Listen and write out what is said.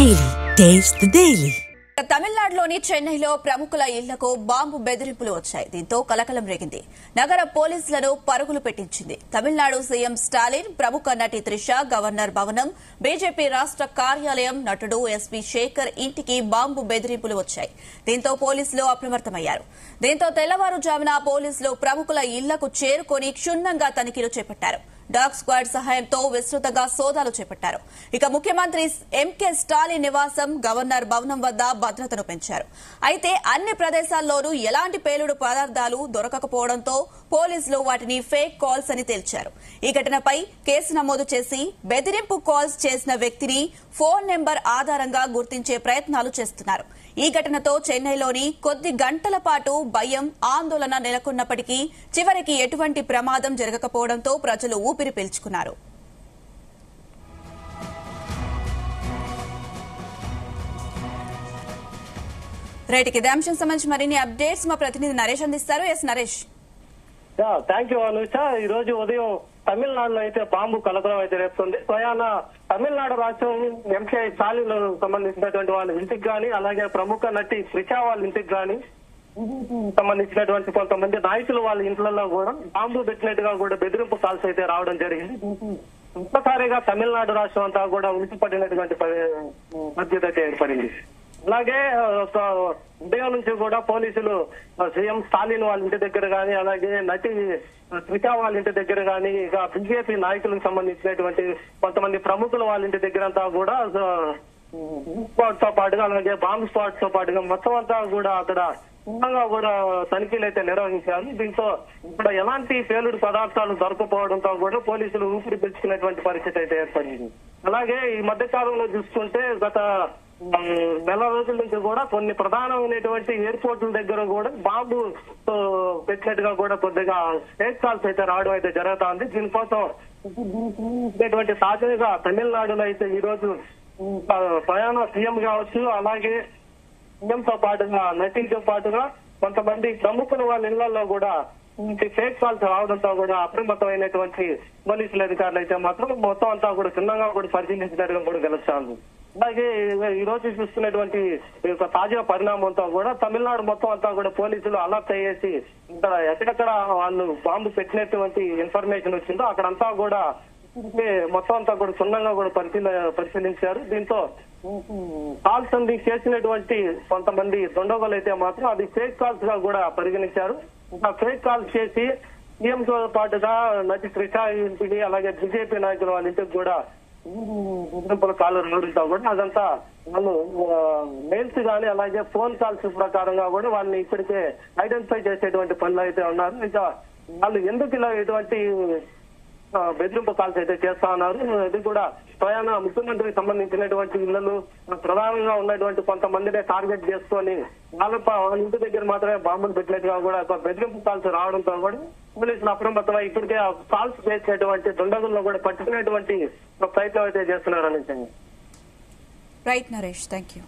Daily taste the daily. తమిళనాడులోని చెన్నైలో ప్రముఖుల ఇళ్లకు బాంబు బెదిరింపులు వచ్చాయి. దీంతో కలకలం రేగింది. నగర పోలీసులను పరుగులు పెట్టించింది. తమిళనాడు సీఎం స్టాలిన్, ప్రముఖ నటి త్రిష, గవర్నర్ భవనం, బీజేపీ రాష్ట్ర కార్యాలయం, నటుడు ఎస్పీ శేఖర్ ఇంటికి బాంబు బెదిరింపులు వచ్చాయి. దీంతో పోలీసులు అప్రమత్తమయ్యారు. దీంతో తెల్లవారుజామున పోలీసులు ప్రముఖుల ఇళ్లకు చేరుకుని క్షుణ్ణంగా తనిఖీలు చేపట్టారు. డాగ్ స్క్వాడ్ సహాయంతో విస్తృతంగా సోదాలు చేపట్టారు. ఇక ముఖ్యమంత్రి ఎంకే స్టాలిన్ నివాసం, గవర్నర్ భవనం వద్ద భద్రతను పెంచారు. అయితే అన్ని ప్రదేశాల్లోనూ ఎలాంటి పేలుడు పదార్థాలు దొరకకపోవడంతో పోలీసులు వాటిని ఫేక్ కాల్స్ అని తేల్చారు. ఈ ఘటనపై కేసు నమోదు చేసి బెదిరింపు కాల్స్ చేసిన వ్యక్తిని ఫోన్ నెంబర్ ఆధారంగా గుర్తించే ప్రయత్నాలు చేస్తున్నారు. ఈ ఘటనతో చెన్నైలోని కొద్ది గంటల పాటు భయం, ఆందోళన నెలకొన్నప్పటికీ చివరికి ఎటువంటి ప్రమాదం జరగకపోవడంతో ప్రజలు ఊపిరి పీల్చుకున్నారు. రైట్, ఇదే అంశం సంబంధించి మరిన్ని అప్డేట్స్ మా ప్రతినిధి నరేష్ అందిస్తారు. Yes Naresh. Thank you Anusha. ఈ రోజు ఉదయం తమిళనాడులో అయితే బాంబు కలకలం అయితే రేపుతుంది. స్వయాన తమిళనాడు రాష్ట్రం ఎంకే స్టాలిన్ సంబంధించినటువంటి వాళ్ళ ఇంటికి గాని, అలాగే ప్రముఖ నటి త్రిష వాళ్ళ ఇంటికి గాని సంబంధించినటువంటి కొంతమంది నాయకులు వాళ్ళ ఇంట్లలో కూడా బాంబు పెట్టినట్టుగా కూడా బెదిరింపు కాల్స్ అయితే రావడం జరిగింది. ఒక్కసారిగా తమిళనాడు రాష్ట్రం అంతా కూడా ఉలిసిపడినటువంటి పరిస్థితి అయితే ఏర్పడింది. అలాగే ఉదయం నుంచి కూడా పోలీసులు సీఎం స్టాలిన్ వాళ్ళ ఇంటి దగ్గర గానీ, అలాగే నటి త్రిష వాళ్ళ ఇంటి దగ్గర గానీ, ఇక బీజేపీ నాయకులకు సంబంధించినటువంటి కొంతమంది ప్రముఖులు వాళ్ళ ఇంటి దగ్గర అంతా కూడా స్పాట్ తో పాటుగా, అలాగే బాంబ్ స్పాట్ తో పాటుగా మొత్తం అంతా కూడా అక్కడ కూడా తనిఖీలు అయితే నిర్వహించారు. దీంతో ఇక్కడ ఎలాంటి పేలుడు పదార్థాలు దొరకపోవడంతో కూడా పోలీసులు ఊపిరి పీల్చుకునేటువంటి పరిస్థితి అయితే ఏర్పడింది. అలాగే ఈ మధ్య కాలంలో చూసుకుంటే గత నెల రోజుల నుంచి కూడా కొన్ని ప్రధానమైనటువంటి ఎయిర్పోర్ట్ల దగ్గర కూడా బాంబు పెట్టినట్టుగా కూడా కొద్దిగా ఫేక్ కాల్స్ అయితే రావడం అయితే జరుగుతా ఉంది. దీనికోసం తాజాగా తమిళనాడులో అయితే ఈ రోజు ప్రయాణ సీఎం కావచ్చు, అలాగే సీఎంతో పాటుగా నటితో పాటుగా కొంతమంది ప్రముఖులు వాళ్ళ ఇళ్లలో కూడా ఫేక్ కాల్స్ రావడంతో కూడా అప్రమత్తమైనటువంటి పోలీసుల అధికారులు అయితే మాత్రం మొత్తం అంతా కూడా చిన్నగా కూడా పరిశీలించినట్టుగా కూడా తెలుస్తోంది. అలాగే ఈ రోజు చూస్తున్నటువంటి తాజా పరిణామంతో కూడా తమిళనాడు మొత్తం అంతా కూడా పోలీసులు అలర్ట్ అయ్యేసి ఇక్కడ ఎక్కడెక్కడ వాళ్ళు బాంబు పెట్టినటువంటి ఇన్ఫర్మేషన్ వచ్చిందో అక్కడంతా కూడా మొత్తం అంతా కూడా క్షుణ్ణంగా కూడా పరిశీలించారు. దీంతో కాల్స్ అంది చేసినటువంటి కొంతమంది దొండగోలు అయితే మాత్రం అది ఫేక్ కాల్స్ గా కూడా పరిగణించారు. ఇంకా ఫేక్ కాల్స్ చేసి సీఎంతో పాటుగా నటి త్రిష ఇంటికి, అలాగే బీజేపీ నాయకులు వాళ్ళ ఇంటికి కూడా కాలు రావడంతో కూడా అదంతా వాళ్ళు మెయిల్స్ గానీ, అలాగే ఫోన్ కాల్స్ ప్రకారంగా కూడా వాళ్ళని ఇప్పటికే ఐడెంటిఫై చేసేటువంటి పనులు అయితే ఉన్నారు. ఇంకా వాళ్ళు ఎందుకు ఇలా ఎటువంటి బెదిరింపు కాల్స్ అయితే చేస్తా ఉన్నారు, ఇది కూడా స్వయాన ముఖ్యమంత్రికి సంబంధించినటువంటి ఇళ్లను ప్రధానంగా ఉన్నటువంటి కొంతమందినే టార్గెట్ చేసుకొని వాళ్ళ ఇంటి దగ్గర మాత్రమే బాంబులు పెట్టినట్టుగా కూడా బెదిరింపు కాల్స్ రావడంతో కూడా పోలీసులు అప్రమత్తమై ఇప్పటికే కాల్స్ చేసినటువంటి దుండగుల్లో కూడా పట్టుకునేటువంటి ప్రయత్నం అయితే చేస్తున్నారని. Right Naresh, thank you.